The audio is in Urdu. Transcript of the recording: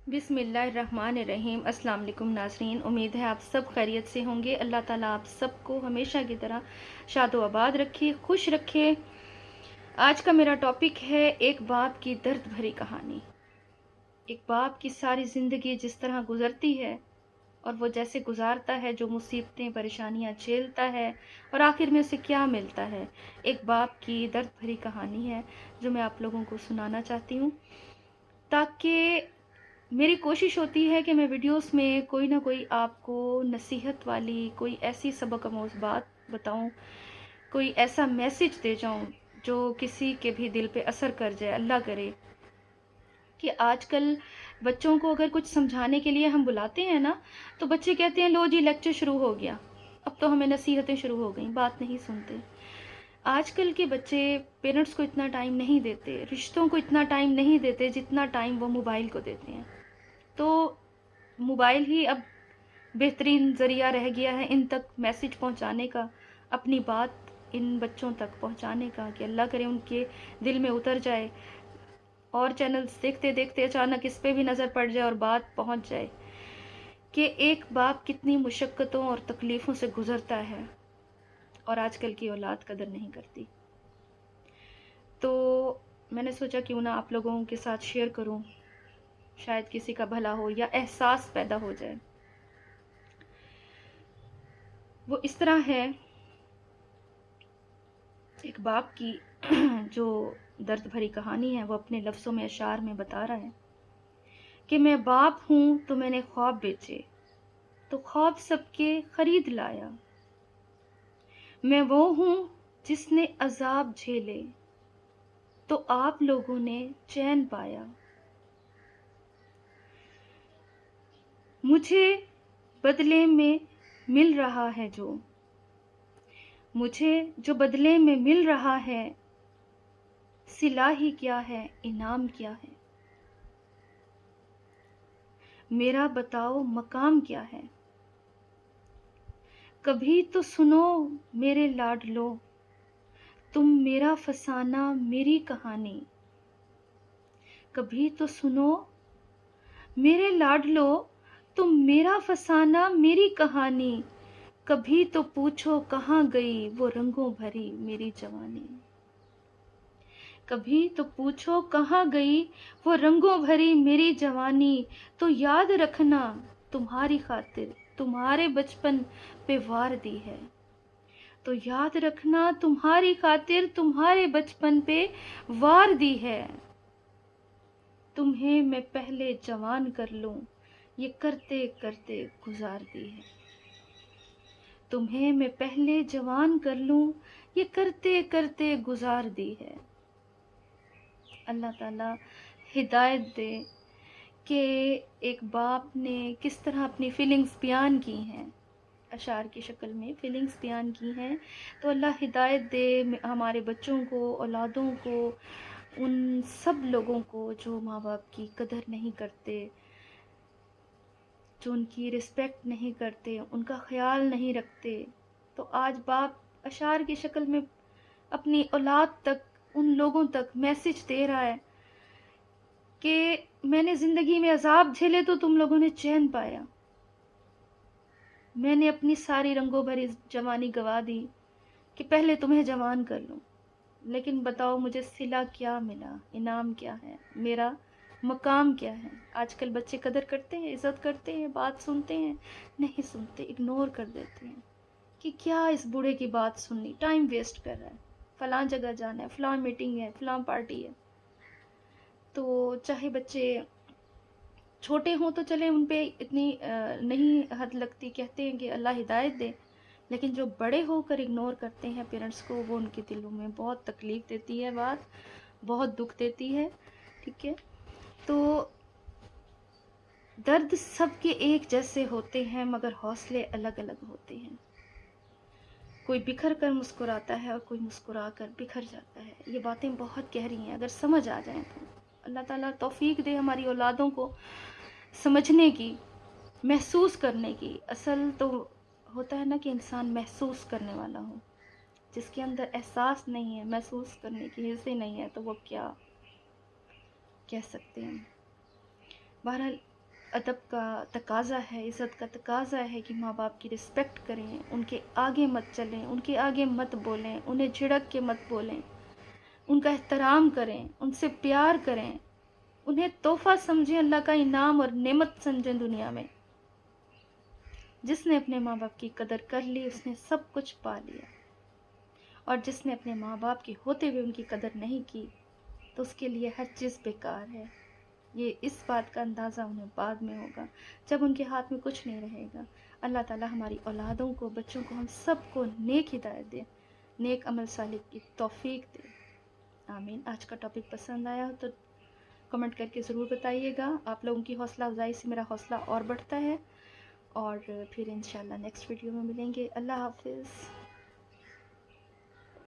بسم اللہ الرحمن الرحیم۔ السلام علیکم ناظرین، امید ہے آپ سب خیریت سے ہوں گے۔ اللہ تعالیٰ آپ سب کو ہمیشہ کی طرح شاد و آباد رکھے، خوش رکھے۔ آج کا میرا ٹاپک ہے ایک باپ کی درد بھری کہانی۔ ایک باپ کی ساری زندگی جس طرح گزرتی ہے اور وہ جیسے گزارتا ہے، جو مصیبتیں پریشانیاں جھیلتا ہے اور آخر میں اسے کیا ملتا ہے، ایک باپ کی درد بھری کہانی ہے جو میں آپ لوگوں کو سنانا چاہتی ہوں، تاکہ میری کوشش ہوتی ہے کہ میں ویڈیوز میں کوئی نہ کوئی آپ کو نصیحت والی، کوئی ایسی سبق آموز بات بتاؤں، کوئی ایسا میسج دے جاؤں جو کسی کے بھی دل پہ اثر کر جائے۔ اللہ کرے کہ آج کل بچوں کو اگر کچھ سمجھانے کے لیے ہم بلاتے ہیں نا، تو بچے کہتے ہیں لو جی لیکچر شروع ہو گیا، اب تو ہمیں نصیحتیں شروع ہو گئیں، بات نہیں سنتے۔ آج کل کے بچے پیرنٹس کو اتنا ٹائم نہیں دیتے، رشتوں کو اتنا ٹائم نہیں دیتے جتنا ٹائم وہ موبائل کو دیتے ہیں۔ تو موبائل ہی اب بہترین ذریعہ رہ گیا ہے ان تک میسج پہنچانے کا، اپنی بات ان بچوں تک پہنچانے کا، کہ اللہ کرے ان کے دل میں اتر جائے اور چینلز دیکھتے دیکھتے اچانک اس پہ بھی نظر پڑ جائے اور بات پہنچ جائے کہ ایک باپ کتنی مشقتوں اور تکلیفوں سے گزرتا ہے اور آج کل کی اولاد قدر نہیں کرتی۔ تو میں نے سوچا کیوں نہ آپ لوگوں کے ساتھ شیئر کروں، شاید کسی کا بھلا ہو یا احساس پیدا ہو جائے۔ وہ اس طرح ہے، ایک باپ کی جو درد بھری کہانی ہے وہ اپنے لفظوں میں، اشعار میں بتا رہا ہے کہ میں باپ ہوں تو میں نے خواب بیچے، تو خواب سب کے خرید لایا۔ میں وہ ہوں جس نے عذاب جھیلے، تو آپ لوگوں نے چین پایا۔ مجھے بدلے میں مل رہا ہے مجھے جو بدلے میں مل رہا ہے، صلہ ہی کیا ہے، انعام کیا ہے، میرا بتاؤ مقام کیا ہے۔ کبھی تو سنو میرے لاڈلو، تم میرا فسانہ میری کہانی۔ کبھی تو سنو میرے لاڈلو، تم میرا فسانہ میری کہانی۔ کبھی تو پوچھو کہاں گئی وہ رنگوں بھری میری جوانی۔ کبھی تو پوچھو کہاں گئی وہ رنگوں بھری میری جوانی۔ تو یاد رکھنا تمہاری خاطر تمہارے بچپن پہ وار دی ہے۔ تو یاد رکھنا تمہاری خاطر تمہارے بچپن پہ وار دی ہے۔ تمہیں میں پہلے جوان کر لوں، یہ کرتے کرتے گزار دی ہے۔ تمہیں میں پہلے جوان کر لوں، یہ کرتے کرتے گزار دی ہے۔ اللہ تعالیٰ ہدایت دے کہ ایک باپ نے کس طرح اپنی فیلنگز بیان کی ہیں، اشعار کی شکل میں فیلنگز بیان کی ہیں۔ تو اللہ ہدایت دے ہمارے بچوں کو، اولادوں کو، ان سب لوگوں کو جو ماں باپ کی قدر نہیں کرتے، جو ان کی رسپیکٹ نہیں کرتے، ان کا خیال نہیں رکھتے۔ تو آج باپ اشعار کی شکل میں اپنی اولاد تک، ان لوگوں تک میسج دے رہا ہے کہ میں نے زندگی میں عذاب جھیلے تو تم لوگوں نے چین پایا، میں نے اپنی ساری رنگوں بھری جوانی گوا دی کہ پہلے تمہیں جوان کر لوں، لیکن بتاؤ مجھے صلہ کیا ملا، انعام کیا ہے، میرا مقام کیا ہے۔ آج کل بچے قدر کرتے ہیں، عزت کرتے ہیں، بات سنتے ہیں؟ نہیں سنتے، اگنور کر دیتے ہیں کہ کیا اس بوڑھے کی بات سننی، ٹائم ویسٹ کر رہا ہے، فلاں جگہ جانا ہے، فلاں میٹنگ ہے، فلاں پارٹی ہے۔ تو چاہے بچے چھوٹے ہوں تو چلے ان پہ اتنی نہیں حد لگتی، کہتے ہیں کہ اللہ ہدایت دے، لیکن جو بڑے ہو کر اگنور کرتے ہیں پیرنٹس کو، وہ ان کے دلوں میں بہت تکلیف دیتی ہے، بات بہت دکھ دیتی ہے۔ ٹھیک ہے، تو درد سب کے ایک جیسے ہوتے ہیں مگر حوصلے الگ الگ ہوتے ہیں۔ کوئی بکھر کر مسکراتا ہے اور کوئی مسکرا کر بکھر جاتا ہے۔ یہ باتیں بہت گہری ہیں، اگر سمجھ آ جائیں تو اللہ تعالیٰ توفیق دے ہماری اولادوں کو سمجھنے کی، محسوس کرنے کی۔ اصل تو ہوتا ہے نا کہ انسان محسوس کرنے والا ہو، جس کے اندر احساس نہیں ہے، محسوس کرنے کی حصے نہیں ہے، تو وہ کیا کہہ سکتے ہیں۔ بہرحال ادب کا تقاضا ہے، عزت کا تقاضا ہے کہ ماں باپ کی رسپیکٹ کریں، ان کے آگے مت چلیں، ان کے آگے مت بولیں، انہیں جھڑک کے مت بولیں، ان کا احترام کریں، ان سے پیار کریں، انہیں تحفہ سمجھیں، اللہ کا انعام اور نعمت سمجھیں دنیا میں۔ جس نے اپنے ماں باپ کی قدر کر لی اس نے سب کچھ پا لیا، اور جس نے اپنے ماں باپ کے ہوتے ہوئے ان کی قدر نہیں کی تو اس کے لیے ہر چیز بیکار ہے۔ یہ اس بات کا اندازہ انہیں بعد میں ہوگا جب ان کے ہاتھ میں کچھ نہیں رہے گا۔ اللہ تعالی ہماری اولادوں کو، بچوں کو، ہم سب کو نیک ہدایت دے، نیک عمل صالح کی توفیق دے، آمین۔ آج کا ٹاپک پسند آیا ہو تو کمنٹ کر کے ضرور بتائیے گا، آپ لوگوں کی حوصلہ افزائی سے میرا حوصلہ اور بڑھتا ہے، اور پھر انشاءاللہ نیکسٹ ویڈیو میں ملیں گے۔ اللہ حافظ۔